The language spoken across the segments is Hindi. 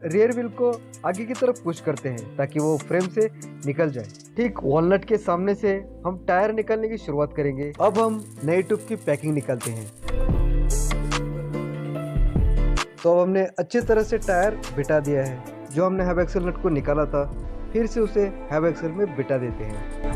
रियर व्हील को आगे की तरफ पुश करते हैं ताकि वो फ्रेम से निकल जाए। ठीक वॉलनट के सामने से हम टायर निकालने की शुरुआत करेंगे। अब हम नई ट्यूब की पैकिंग निकालते हैं। तो अब हमने अच्छी तरह से टायर बिठा दिया है। जो हमने हब एक्सल नट को निकाला था फिर से उसे हब एक्सल में बिठा देते हैं।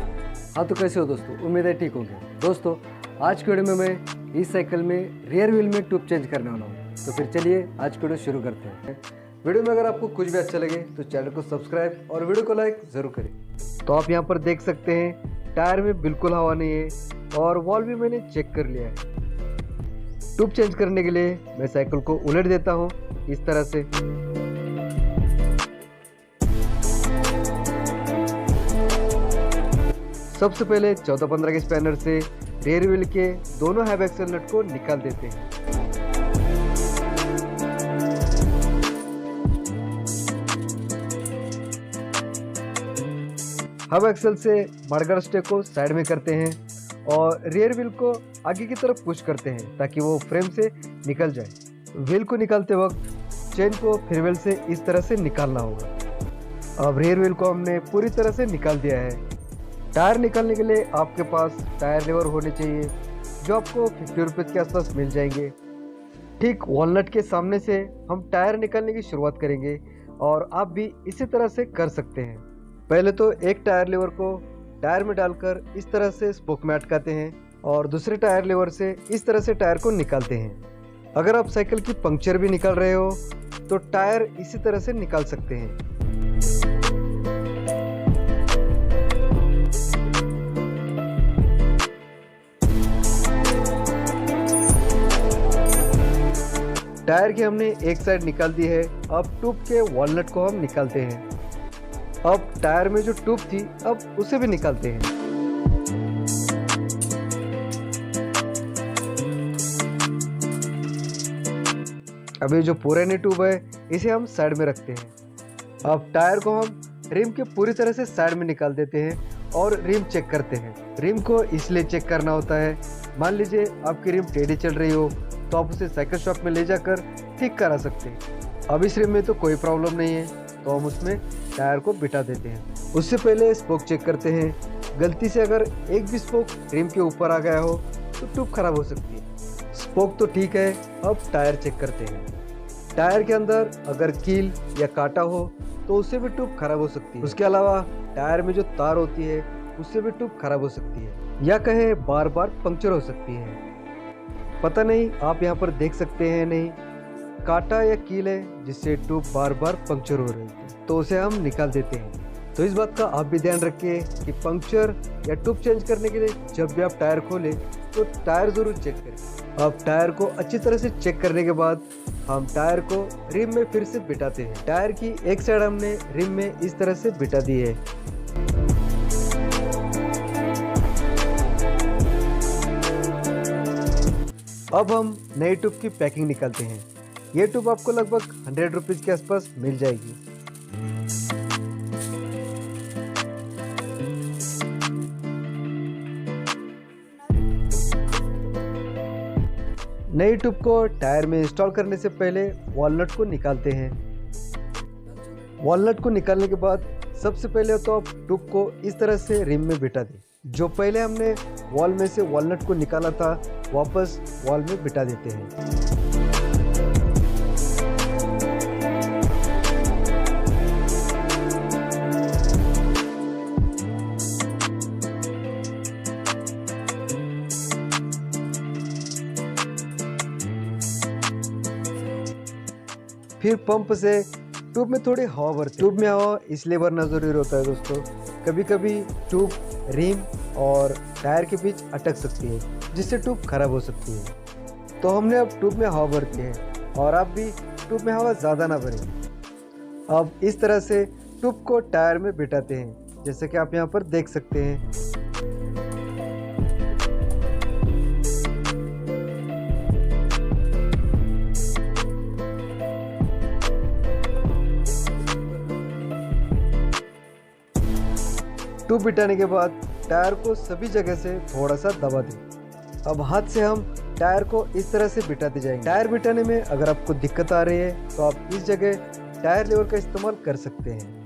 हाँ तो कैसे हो दोस्तों, उम्मीद है ठीक होंगे। दोस्तों आज की वीडियो में मैं इस साइकिल में रियर व्हील में ट्यूब चेंज करने वाला हूँ। तो फिर चलिए आज की वीडियो शुरू करते हैं। वीडियो में अगर आपको कुछ भी अच्छा लगे तो चैनल को सब्सक्राइब और वीडियो को लाइक ज़रूर करें। तो आप यहाँ पर देख सकते हैं टायर में बिल्कुल हवा नहीं है और वॉल भी मैंने चेक कर लिया है। ट्यूब चेंज करने के लिए मैं साइकिल को उलट देता हूँ इस तरह से। सबसे पहले 14-15 के स्पैनर से रियर व्हील के दोनों हब एक्सल नट को निकाल देते हैं। हब एक्सल से मडगार्ड स्टे को साइड में करते हैं और रियर व्हील को आगे की तरफ पुश करते हैं ताकि वो फ्रेम से निकल जाए। व्हील को निकालते वक्त चेन को फिर व्हील से इस तरह से निकालना होगा। अब रियर व्हील को हमने पूरी तरह से निकाल दिया है। टायर निकालने के लिए आपके पास टायर लीवर होने चाहिए जो आपको 50 रुपये के आसपास मिल जाएंगे। ठीक वॉलनट के सामने से हम टायर निकालने की शुरुआत करेंगे और आप भी इसी तरह से कर सकते हैं। पहले तो एक टायर लीवर को टायर में डालकर इस तरह से स्पोक में अटकाते हैं और दूसरे टायर लीवर से इस तरह से टायर को निकालते हैं। अगर आप साइकिल की पंक्चर भी निकाल रहे हो तो टायर इसी तरह से निकाल सकते हैं। टायर की हमने एक साइड निकाल दी है। अब ट्यूब के वॉलनट को हम निकालते हैं। अब टायर में जो ट्यूब थी अब उसे भी निकालते हैं। अभी जो पुरानी ट्यूब है इसे हम साइड में रखते हैं। अब टायर को हम रिम के पूरी तरह से साइड में निकाल देते हैं और रिम चेक करते हैं। रिम को इसलिए चेक करना होता है, मान लीजिए आपकी रिम टेढ़ी चल रही हो तो आप उसे साइकिल शॉप में ले जाकर ठीक करा सकते हैं। अब इस रिम में तो कोई प्रॉब्लम नहीं है तो हम उसमें टायर को बिठा देते हैं। उससे पहले स्पोक चेक करते हैं। गलती से अगर एक भी स्पोक रिम के ऊपर आ गया हो तो ट्यूब खराब हो सकती है। स्पोक तो ठीक है, अब टायर चेक करते हैं। टायर के अंदर अगर कील या कांटा हो तो उससे भी ट्यूब खराब हो सकती है। उसके अलावा टायर में जो तार होती है उससे भी ट्यूब खराब हो सकती है या कहें बार बार पंक्चर हो सकती है। पता नहीं आप यहाँ पर देख सकते हैं नहीं, कांटा या कील है जिससे ट्यूब बार बार पंक्चर हो रही है तो उसे हम निकाल देते हैं। तो इस बात का आप भी ध्यान रखिए कि पंक्चर या ट्यूब चेंज करने के लिए जब भी आप टायर खोलें तो टायर ज़रूर चेक करें। अब टायर को अच्छी तरह से चेक करने के बाद हम टायर को रिम में फिर से बिठाते हैं। टायर की एक साइड हमने रिम में इस तरह से बिठा दी है। अब हम नई ट्यूब की पैकिंग निकालते हैं। ये ट्यूब आपको लगभग 100 रुपीज़ के आसपास मिल जाएगी। नई ट्यूब को टायर में इंस्टॉल करने से पहले वॉलनट को निकालते हैं। वॉलनट को निकालने के बाद सबसे पहले तो आप ट्यूब को इस तरह से रिम में बिठा दें। जो पहले हमने वॉल में से वॉलनट को निकाला था वापस वॉल में बिठा देते हैं। फिर पंप से ट्यूब में थोड़ी हवा भरते हैं। ट्यूब में हवा इसलिए भरना जरूरी होता है दोस्तों, कभी कभी ट्यूब रिम और टायर के बीच अटक सकती है जिससे ट्यूब खराब हो सकती है। तो हमने अब ट्यूब में हवा भर दी है और आप भी ट्यूब में हवा ज़्यादा ना भरें। अब इस तरह से ट्यूब को टायर में बिठाते हैं जैसे कि आप यहाँ पर देख सकते हैं। ट्यूब बिठाने के बाद टायर को सभी जगह से थोड़ा सा दबा दें। अब हाथ से हम टायर को इस तरह से बिठाते जाएंगे। टायर बिठाने में अगर आपको दिक्कत आ रही है तो आप इस जगह टायर लीवर का इस्तेमाल कर सकते हैं।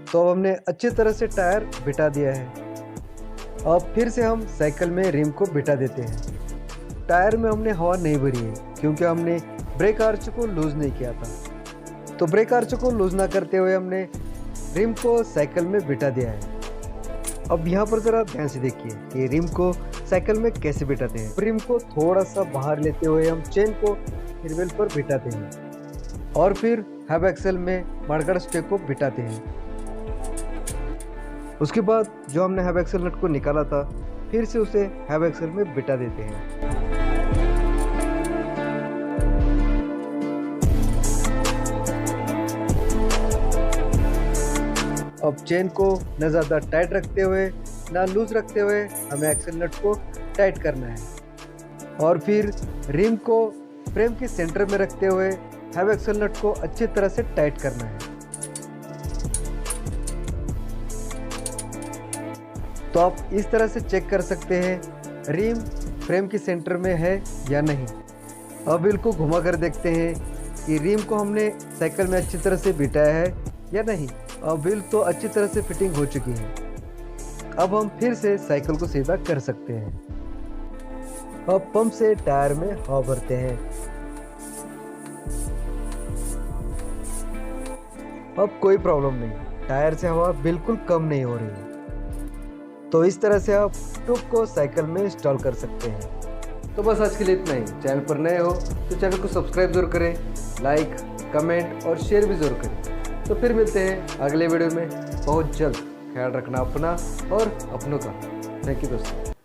तो अब हमने अच्छी तरह से टायर बिठा दिया है। अब फिर से हम साइकिल में रिम को बिठा देते हैं। टायर में हमने हवा नहीं भरी है क्योंकि हमने ब्रेक आर्च को लूज नहीं किया था। तो ब्रेक आर्च को लूज ना करते हुए हमने रिम को साइकिल में बिठा दिया है। अब यहाँ पर ज़रा ध्यान से देखिए कि रिम को साइकिल में कैसे बिठाते हैं। रिम को थोड़ा सा बाहर लेते हुए हम चेन को व्हील पर बिठाते हैं और फिर हब एक्सल में मडगार्ड स्टे को बिठाते हैं। उसके बाद जो हमने हब एक्सल नट को निकाला था फिर से उसे हब एक्सल में बिठा देते हैं। अब चेन को न ज़्यादा टाइट रखते हुए ना लूज रखते हुए हमें एक्सल नट को टाइट करना है और फिर रिम को फ्रेम के सेंटर में रखते हुए हब एक्सल नट को अच्छी तरह से टाइट करना है। तो आप इस तरह से चेक कर सकते हैं रिम फ्रेम के सेंटर में है या नहीं। अब व्हील को घुमा कर देखते हैं कि रिम को हमने साइकिल में अच्छी तरह से बिठाया है या नहीं। अब व्हील तो अच्छी तरह से फिटिंग हो चुकी है। अब हम फिर से साइकिल को सीधा कर सकते हैं। अब पंप से टायर में हवा भरते हैं। अब कोई प्रॉब्लम नहीं, टायर से हवा बिल्कुल कम नहीं हो रही है। तो इस तरह से आप ट्यूब को साइकिल में इंस्टॉल कर सकते हैं। तो बस आज के लिए इतना ही। चैनल पर नए हो तो चैनल को सब्सक्राइब जरूर करें, लाइक, कमेंट और शेयर भी जरूर करें। तो फिर मिलते हैं अगले वीडियो में बहुत जल्द। ख्याल रखना अपना और अपनों का। थैंक यू दोस्तों।